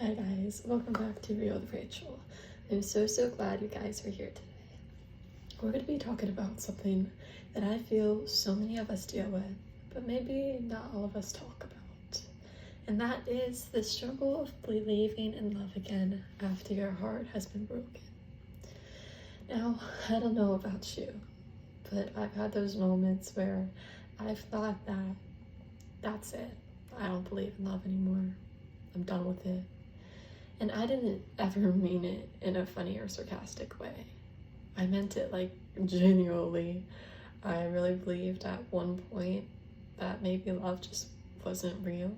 Hi guys, welcome back to Real with Rachel. I'm so glad you guys are here today. We're going to be talking about something that I feel so many of us deal with, but maybe not all of us talk about. And that is the struggle of believing in love again after your heart has been broken. Now, I don't know about you, but I've had those moments where I've thought that that's it. I don't believe in love anymore. I'm done with it. And I didn't ever mean it in a funny or sarcastic way. I meant it like genuinely. I really believed at one point that maybe love just wasn't real,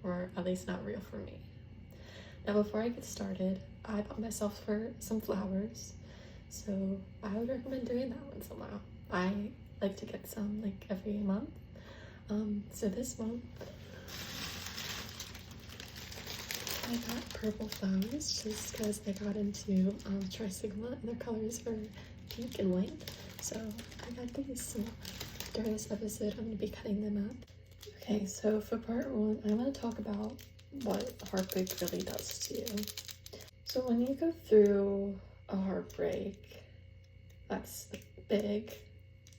or at least not real for me. Now before I get started, I bought myself some flowers, so I would recommend doing that once in a while. I like to get some like every month. So this month, I got purple flowers just because I got into Trisigma and their colors are pink and white. So I got these. So during this episode, I'm going to be cutting them up. Okay, so for part one, I'm going to talk about what heartbreak really does to you. So when you go through a heartbreak that's big,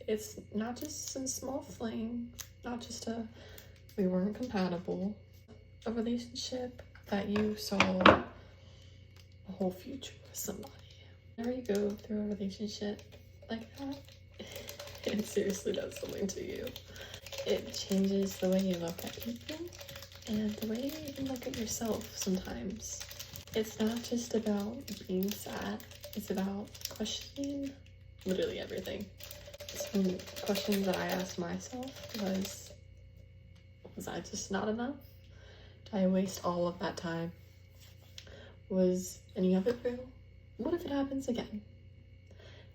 it's not just a small fling, not just we weren't compatible, a relationship that you saw a whole future with somebody. Whenever you go through a relationship like that, it seriously does something to you. It changes the way you look at people and the way you even look at yourself sometimes. It's not just about being sad, it's about questioning literally everything. Some questions that I asked myself was I just not enough? I waste all of that time. Was any of it real? What if it happens again?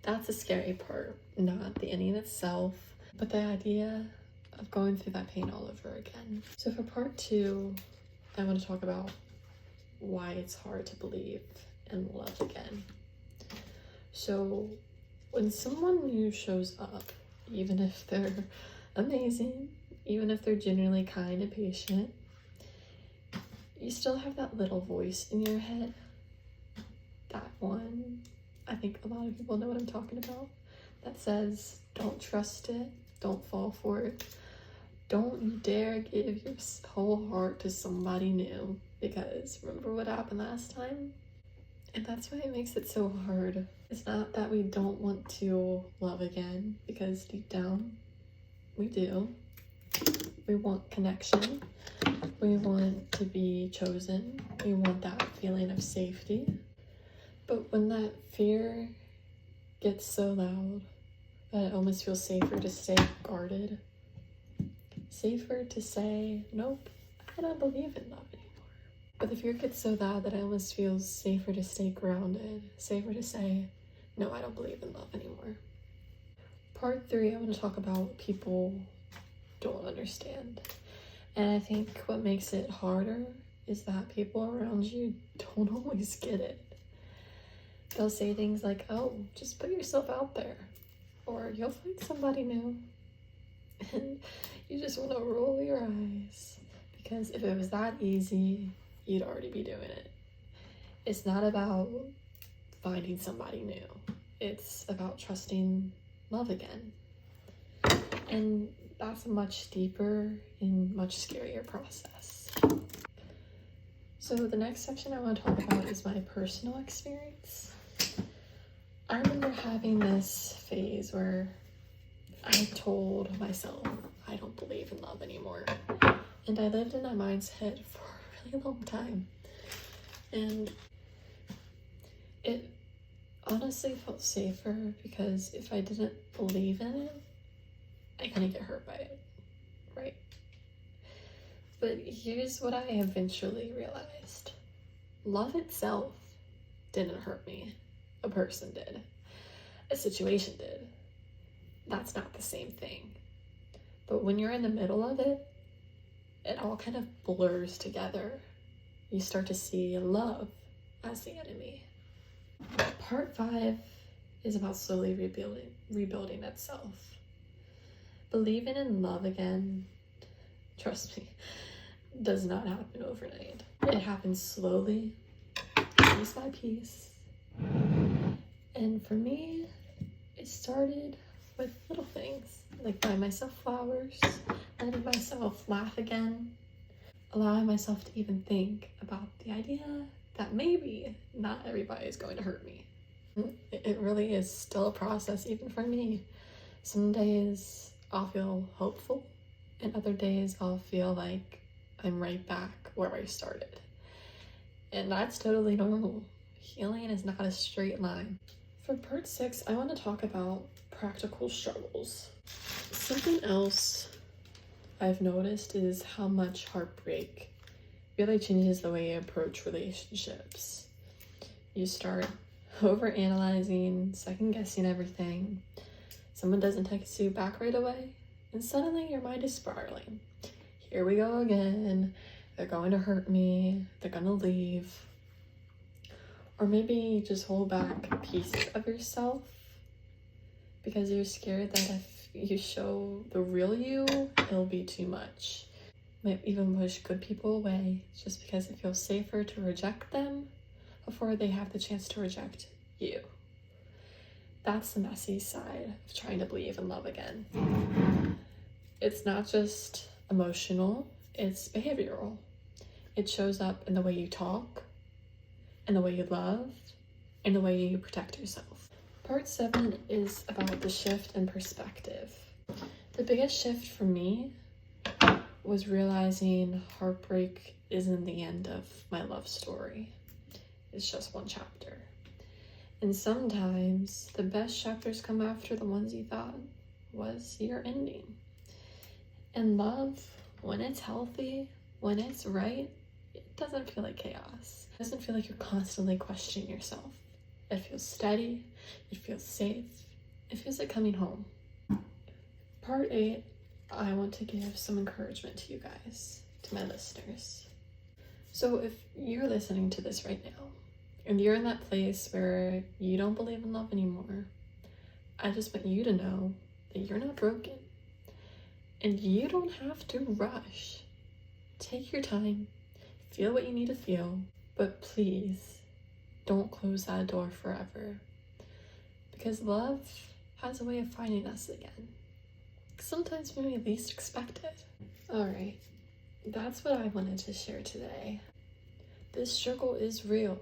That's the scary part, not the ending itself, but the idea of going through that pain all over again. So for part two, I want to talk about why it's hard to believe in love again. So when someone new shows up, even if they're amazing, even if they're genuinely kind and patient, you still have that little voice in your head. That one, I think a lot of people know what I'm talking about, that says, don't trust it, don't fall for it, don't you dare give your whole heart to somebody new, because remember what happened last time? And that's why it makes it so hard. It's not that we don't want to love again, because deep down, we do. We want connection. We want to be chosen. We want that feeling of safety. But when that fear gets so loud that it almost feels safer to stay guarded, safer to say, nope, I don't believe in love anymore. But the fear gets so bad that it almost feels safer to stay grounded, safer to say, no, I don't believe in love anymore. Part three, I want to talk about what people don't understand. And I think what makes it harder is that people around you don't always get it. They'll say things like, oh, just put yourself out there, or you'll find somebody new. And you just want to roll your eyes, because if it was that easy, you'd already be doing it. It's not about finding somebody new. It's about trusting love again. And that's a much deeper and much scarier process. So the next section I want to talk about is my personal experience. I remember having this phase where I told myself I don't believe in love anymore. And I lived in that mindset for a really long time. And it honestly felt safer, because if I didn't believe in it, I couldn't get hurt by it, right? But here's what I eventually realized. Love itself didn't hurt me. A person did. A situation did. That's not the same thing. But when you're in the middle of it, it all kind of blurs together. You start to see love as the enemy. Part 5 is about slowly rebuilding itself. Believing in love again, trust me, does not happen overnight. It happens slowly, piece by piece. And for me, it started with little things, like buying myself flowers, letting myself laugh again, allowing myself to even think about the idea that maybe not everybody is going to hurt me. It really is still a process, even for me. Some days I'll feel hopeful, and other days I'll feel like I'm right back where I started. And that's totally normal. Healing is not a straight line. For part 6, I want to talk about practical struggles. Something else I've noticed is how much heartbreak really changes the way you approach relationships. You start overanalyzing, second-guessing everything. Someone doesn't text you back right away, and suddenly your mind is spiraling. Here we go again. They're going to hurt me. They're gonna leave. Or maybe you just hold back pieces of yourself because you're scared that if you show the real you, it'll be too much. Might even push good people away just because it feels safer to reject them before they have the chance to reject you. That's the messy side of trying to believe in love again. It's not just emotional, it's behavioral. It shows up in the way you talk, in the way you love, in the way you protect yourself. Part 7 is about the shift in perspective. The biggest shift for me was realizing heartbreak isn't the end of my love story. It's just one chapter. And sometimes the best chapters come after the ones you thought was your ending. And love, when it's healthy, when it's right, it doesn't feel like chaos. It doesn't feel like you're constantly questioning yourself. It feels steady, it feels safe, it feels like coming home. Part 8, I want to give some encouragement to you guys, to my listeners. So if you're listening to this right now, and you're in that place where you don't believe in love anymore, I just want you to know that you're not broken. And you don't have to rush. Take your time, feel what you need to feel, but please don't close that door forever. Because love has a way of finding us again. Sometimes when we least expect it. Alright, that's what I wanted to share today. This struggle is real,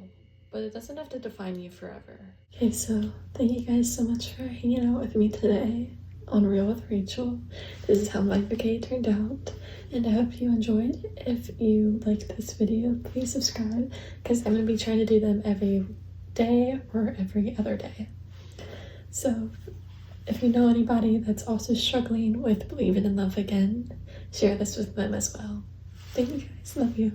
but it doesn't have to define you forever. Okay, so thank you guys so much for hanging out with me today on Real with Rachel. This is how my bouquet turned out, and I hope you enjoyed. If you liked this video, please subscribe, because I'm going to be trying to do them every day or every other day. So if you know anybody that's also struggling with believing in love again, share this with them as well. Thank you guys. Love you.